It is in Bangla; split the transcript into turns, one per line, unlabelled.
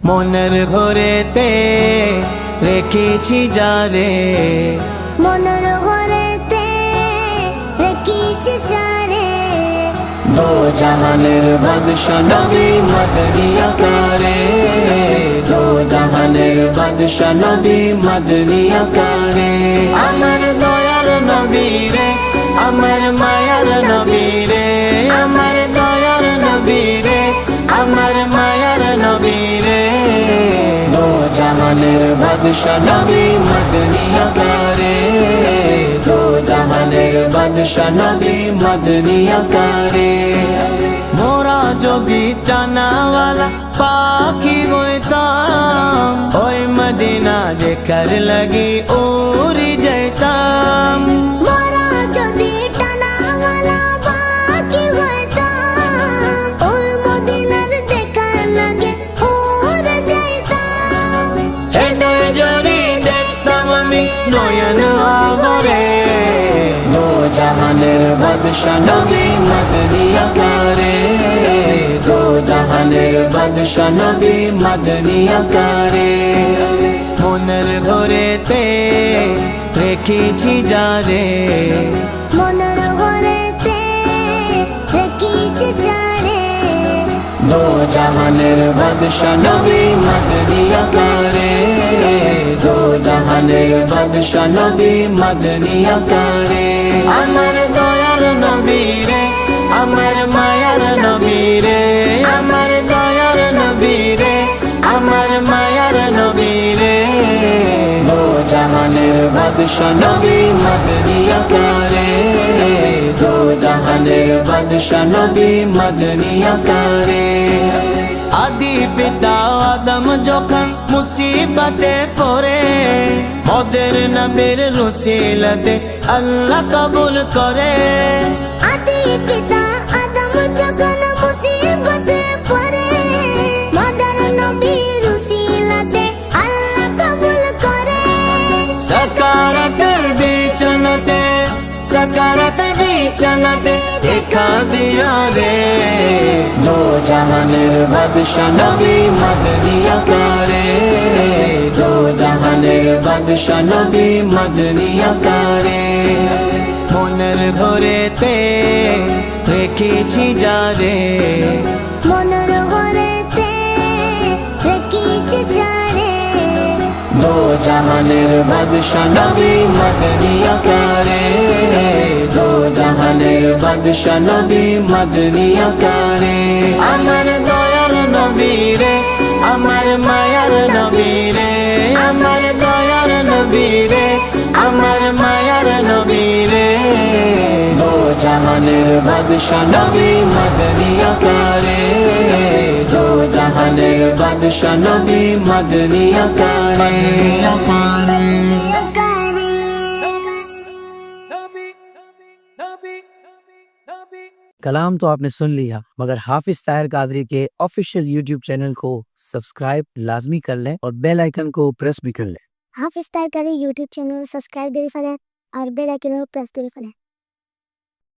মনের ঘরেতে রেখেছি যারে,
মনের ঘরেতে রেখেছি যারে,
দো জাহানের বাদশা নবী মদনী আকারে, দো জাহানের বাদশা নবী মদনী আকারে। আমার দয়ার নবী রে, আমার মায়ার নবী রে, আমার দয়ার নবী রে, আমার মায়ার নবী রে, দো জাহানের বাদশা নবী মদনী আকারে, দো জাহানের বাদশা নবী মদনী আকারে। মোরা যদি টানাওয়ালা পাখি হইতাম, ওই মদিনা দেখার লাগি উড়ি যাইতাম।
মোরা যদি টানাওয়ালা পাখি হইতাম, ওই মদিনার দেখার লাগে উড়ে যাইতাম।
হৃদয় জড়ি দেখতাম আমি নয়ন ভরে, দো জাহানের বাদশা নবী মদনী আকারে, দো জাহানের বাদশা নবী মদনী আকারে। মনের ঘরেতে রেখেছি যারে,
মনের ঘরেতে রেখেছি যারে,
দো জাহানের বাদশা নবী মদনী আকারে, দো জাহানের বাদশা নবী মদনী আকারে। আমার দয়ার নবী রে, আমার মায়ার নবী রে, আমার দয়ার নবী রে, আমার মায়ার নবী রে, দো জাহানের বাদশা নবী মদনী আকারে, দো জাহানের বাদশা নবী মদনী আকারে। আদি পিতা আদম যখন মুসিবতে পড়ে, মোদের নবীর রসিলতে আল্লাহ কবুল করে।
আদি পিতা আদম যখন মুসিবতে পড়ে, মোদের নবীর উসিলাতে আল্লাহ কবুল করে।
সকারাত বিছানাতে, সকারাত বিছানাতে দেখা দিয়া রে, দো জাহানের বাদশা নবী মদনী আকারে, দো জাহানের বাদশা নবী মদনী আকারে। মনের ঘরেতে রেখেছি যারে,
মনের ঘরেতে রেখেছি যারে,
দো জাহানের বাদশা নবী মদনী আকারে, দো জাহানের বাদশা নবী মদনী আকারে। আমার দয়ার নবী রে, আমার মায়ার নবী রে, আমার দয়ার নবী রে, আমার মায়ার নবী রে, দো জাহানের বাদশা নবী মদনী আকারে, দো জাহানের বাদশা নবী মদনী আকারে।
कलाम तो आपने सुन लिया, मगर हाफिज ताहिर कादरी के ऑफिशियल यूट्यूब चैनल को सब्सक्राइब लाजमी कर लें और बेल आइकन को प्रेस भी कर लें।
হাফিজ তার यूट्यूब चैनल सब्सक्राइब করে ফেলেন আর বেল আইকন প্রেস করে ফেলেন।